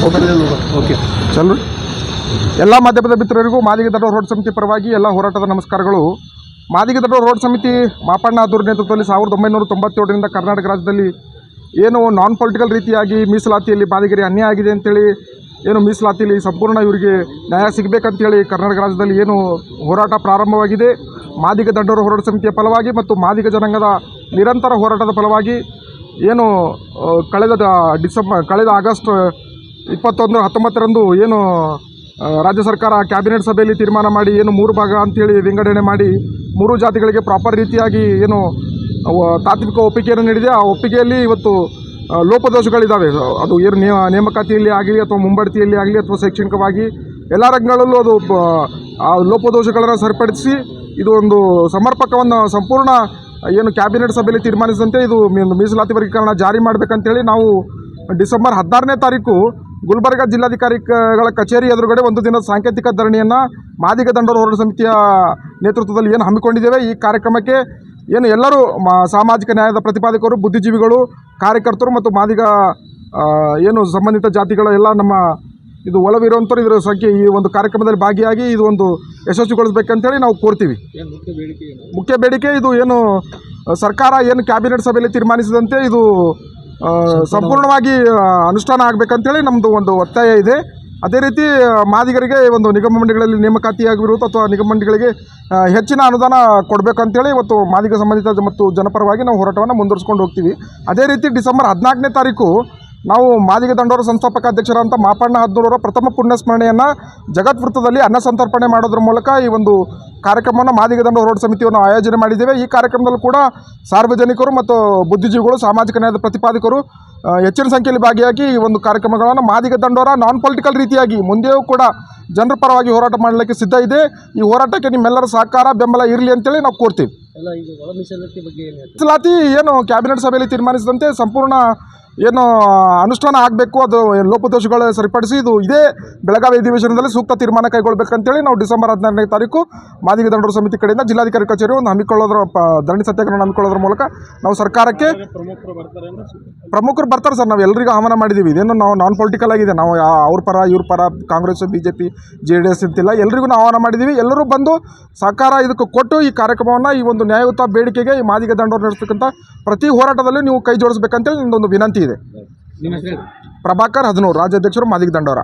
Okay ಚಲೋ. ಎಲ್ಲ ಮಾಧ್ಯಮದ ಮಿತ್ರರಿಗೂ ಮಾದಿಗ ದಂಡೋರ ರೋಡ್ ಸಮಿತಿ ಪರವಾಗಿ ಎಲ್ಲ ಹೋರಾಟದ ನಮಸ್ಕಾರಗಳು. ಮಾದಿಗ ದಂಡೋರ ರೋಡ್ ಸಮಿತಿ ಮಾಪಣ್ಣ ಅದೂರ್ ನೇತೃತ್ವದಲ್ಲಿ 1997ರಿಂದ ಕರ್ನಾಟಕ ರಾಜ್ಯದಲ್ಲಿ ಏನು ನಾನ್ ಪೊಲಿಟಿಕಲ್ ರೀತಿಯಾಗಿ ಮೀಸಲಾತಿಯಲ್ಲಿ ಮಾದಿಗರಿಗೆ ಅನ್ಯಾಯ ಆಗಿದೆ ಅಂತೇಳಿ, ಏನು ಮೀಸಲಾತಿಯಲ್ಲಿ ಸಂಪೂರ್ಣ ಇವರಿಗೆ ನ್ಯಾಯ ಸಿಗಬೇಕಂತೇಳಿ ಕರ್ನಾಟಕ ರಾಜ್ಯದಲ್ಲಿ ಏನು ಹೋರಾಟ ಪ್ರಾರಂಭವಾಗಿದೆ. ಮಾದಿಗ ದಂಡೋರ ಹೋರಾಟ ಸಮಿತಿಯ ಫಲವಾಗಿ ಮತ್ತು ಮಾದಿಗ ಜನಾಂಗದ ನಿರಂತರ ಹೋರಾಟದ ಫಲವಾಗಿ ಏನು ಕಳೆದ ಆಗಸ್ಟ್ 19 ಏನು ರಾಜ್ಯ ಸರ್ಕಾರ ಕ್ಯಾಬಿನೆಟ್ ಸಭೆಯಲ್ಲಿ ತೀರ್ಮಾನ ಮಾಡಿ ಏನು 3 ಭಾಗ ಅಂತೇಳಿ ವಿಂಗಡಣೆ ಮಾಡಿ 3 ಜಾತಿಗಳಿಗೆ ಪ್ರಾಪರ್ ರೀತಿಯಾಗಿ ಏನು ತಾತ್ವಿಕ ಒಪ್ಪಿಗೆಯನ್ನು ನೀಡಿದೆ. ಆ ಒಪ್ಪಿಗೆಯಲ್ಲಿ ಇವತ್ತು ಲೋಪದೋಷಗಳಿದ್ದಾವೆ. ಅದು ಏನು ನೇಮಕಾತಿಯಲ್ಲಿ ಆಗಲಿ ಅಥವಾ ಮುಂಬಡ್ತಿಯಲ್ಲಿ ಆಗಲಿ ಅಥವಾ ಶೈಕ್ಷಣಿಕವಾಗಿ ಎಲ್ಲ ರಂಗಗಳಲ್ಲೂ ಅದು ಆ ಲೋಪದೋಷಗಳನ್ನು ಸರಿಪಡಿಸಿ ಇದು ಒಂದು ಸಮರ್ಪಕವನ್ನು ಸಂಪೂರ್ಣ ಏನು ಕ್ಯಾಬಿನೆಟ್ ಸಭೆಯಲ್ಲಿ ತೀರ್ಮಾನಿಸಿದಂತೆ ಇದು ಮೀಸಲಾತಿ ವರ್ಗೀಕರಣ ಜಾರಿ ಮಾಡಬೇಕಂತೇಳಿ ನಾವು ಡಿಸೆಂಬರ್ 16ನೇ ತಾರೀಕು ಗುಲ್ಬರ್ಗ ಜಿಲ್ಲಾಧಿಕಾರಿಗಳ ಕಚೇರಿ ಎದುರುಗಡೆ ಒಂದು ದಿನದ ಸಾಂಕೇತಿಕ ಧರಣಿಯನ್ನು ಮಾದಿಗ ದಂಡೋರ ಹೋರಾಟ ಸಮಿತಿಯ ನೇತೃತ್ವದಲ್ಲಿ ಏನು ಹಮ್ಮಿಕೊಂಡಿದ್ದೇವೆ. ಈ ಕಾರ್ಯಕ್ರಮಕ್ಕೆ ಏನು ಎಲ್ಲರೂ ಸಾಮಾಜಿಕ ನ್ಯಾಯದ ಪ್ರತಿಪಾದಕರು, ಬುದ್ಧಿಜೀವಿಗಳು, ಕಾರ್ಯಕರ್ತರು ಮತ್ತು ಮಾದಿಗ ಏನು ಸಂಬಂಧಿತ ಜಾತಿಗಳ ಎಲ್ಲ ನಮ್ಮ ಇದು ಒಳವಿರುವಂಥವ್ರು ಇದರ ಸಂಖ್ಯೆ ಈ ಒಂದು ಕಾರ್ಯಕ್ರಮದಲ್ಲಿ ಭಾಗಿಯಾಗಿ ಇದು ಒಂದು ಯಶಸ್ವಿಗೊಳಿಸಬೇಕಂತೇಳಿ ನಾವು ಕೋರ್ತೀವಿ. ಮುಖ್ಯ ಬೇಡಿಕೆ ಇದು ಏನು ಸರ್ಕಾರ ಏನು ಕ್ಯಾಬಿನೆಟ್ ಸಭೆಯಲ್ಲಿ ತೀರ್ಮಾನಿಸಿದಂತೆ ಇದು ಸಂಪೂರ್ಣವಾಗಿ ಅನುಷ್ಠಾನ ಆಗಬೇಕಂತೇಳಿ ನಮ್ಮದು ಒಂದು ಒತ್ತಾಯ ಇದೆ. ಅದೇ ರೀತಿ ಮಾದಿಗರಿಗೆ ಒಂದು ನಿಗಮ ಮಂಡಳಿಗಳಲ್ಲಿ ನೇಮಕಾತಿಯಾಗಿರುವುದು ಅಥವಾ ನಿಗಮ ಮಂಡಳಿಗಳಿಗೆ ಹೆಚ್ಚಿನ ಅನುದಾನ ಕೊಡಬೇಕಂತೇಳಿ ಇವತ್ತು ಮಾದಿಗ ಸಂಬಂಧಿತ ಮತ್ತು ಜನಪರವಾಗಿ ನಾವು ಹೋರಾಟವನ್ನು ಮುಂದುವರಿಸ್ಕೊಂಡು ಹೋಗ್ತೀವಿ. ಅದೇ ರೀತಿ ಡಿಸೆಂಬರ್ 14ನೇ ತಾರೀಕು ನಾವು ಮಾದಿಗ ದಂಡೋರ ಸಂಸ್ಥಾಪಕ ಅಧ್ಯಕ್ಷರಂತ ಮಾಪಣ್ಣ ಹದ್ನೂರವರ ಪ್ರಥಮ ಪುಣ್ಯಸ್ಮರಣೆಯನ್ನು ಜಗದ್ವೃತ್ತದಲ್ಲಿ ಅನ್ನ ಸಂತರ್ಪಣೆ ಮಾಡೋದ್ರ ಮೂಲಕ ಈ ಒಂದು ಕಾರ್ಯಕ್ರಮವನ್ನು ಮಾದಿಗ ದಂಡೋರ ಹೋರಾಟ ಸಮಿತಿಯನ್ನು ಆಯೋಜನೆ ಮಾಡಿದ್ದೇವೆ. ಈ ಕಾರ್ಯಕ್ರಮದಲ್ಲೂ ಕೂಡ ಸಾರ್ವಜನಿಕರು ಮತ್ತು ಬುದ್ಧಿಜೀವಿಗಳು, ಸಾಮಾಜಿಕ ನ್ಯಾಯದ ಪ್ರತಿಪಾದಕರು ಹೆಚ್ಚಿನ ಸಂಖ್ಯೆಯಲ್ಲಿ ಭಾಗಿಯಾಗಿ ಈ ಒಂದು ಕಾರ್ಯಕ್ರಮಗಳನ್ನು ಮಾದಿಗ ದಂಡೋರ ನಾನ್ ಪೊಲಿಟಿಕಲ್ ರೀತಿಯಾಗಿ ಮುಂದೆಯೂ ಕೂಡ ಜನರ ಪರವಾಗಿ ಹೋರಾಟ ಮಾಡಲಿಕ್ಕೆ ಸಿದ್ಧ ಇದೆ. ಈ ಹೋರಾಟಕ್ಕೆ ನಿಮ್ಮೆಲ್ಲರ ಸಹಕಾರ ಬೆಂಬಲ ಇರಲಿ ಅಂತೇಳಿ ನಾವು ಕೋರ್ತೀವಿ. ಮೀಸಲಾತಿ ಏನು ಕ್ಯಾಬಿನೆಟ್ ಸಭೆಯಲ್ಲಿ ತೀರ್ಮಾನಿಸಿದಂತೆ ಸಂಪೂರ್ಣ ಏನು ಅನುಷ್ಠಾನ ಆಗಬೇಕು, ಅದು ಲೋಪದೋಷಗಳು ಸರಿಪಡಿಸಿ ಇದು ಇದೇ ಬೆಳಗಾವಿ ಅಧಿವೇಶನದಲ್ಲಿ ಸೂಕ್ತ ತೀರ್ಮಾನ ಕೈಗೊಳ್ಳಬೇಕಂತೇಳಿ ನಾವು ಡಿಸೆಂಬರ್ 16ನೇ ತಾರೀಕು ಮಾದಿಗ ದಂಡೋರ ಸಮಿತಿ ಕಡೆಯಿಂದ ಜಿಲ್ಲಾಧಿಕಾರಿ ಕಚೇರಿ ಒಂದು ಹಮ್ಮಿಕೊಳ್ಳೋದ್ರ ಧರಣಿ ಸತ್ಯಾಗ್ರಹ ಹಮ್ಮಿಕೊಳ್ಳೋದ್ರ ಮೂಲಕ ನಾವು ಸರ್ಕಾರಕ್ಕೆ ಪ್ರಮುಖರು ಬರ್ತಾರೆ ಸರ್. ನಾವು ಎಲ್ಲರಿಗೂ ಆಹ್ವಾನ ಮಾಡಿದ್ದೀವಿ. ಇದೇನು ನಾವು ನಾನ್ ಪೊಲಿಟಿಕಲ್ ಆಗಿದೆ, ನಾವು ಅವ್ರ ಪರ ಇವ್ರ ಪರ ಕಾಂಗ್ರೆಸ್ BJP JDS ಅಂತಿಲ್ಲ, ಎಲ್ಲರಿಗೂ ನಾವು ಆಹ್ವಾನ ಮಾಡಿದ್ದೀವಿ. ಎಲ್ಲರೂ ಬಂದು ಸಹಕಾರ ಇದಕ್ಕೆ ಕೊಟ್ಟು ಈ ಕಾರ್ಯಕ್ರಮವನ್ನು ಈ ಒಂದು ನ್ಯಾಯಯುತ ಬೇಡಿಕೆಗೆ ಈ ಮಾದಿಗ ದಂಡೋರ ನಡೆಸ್ತಕ್ಕಂಥ ಪ್ರತಿ ಹೋರಾಟದಲ್ಲಿ ನೀವು ಕೈ ಜೋಡಿಸಬೇಕಂತೇಳಿ ನಿಮ್ಮದೊಂದು ವಿನಂತಿ ಇದೆ. ಪ್ರಭಾಕರ್ ಹದನೂರು, ರಾಜ್ಯಾಧ್ಯಕ್ಷರು ಮಾದಿಗ ದಂಡೋರ.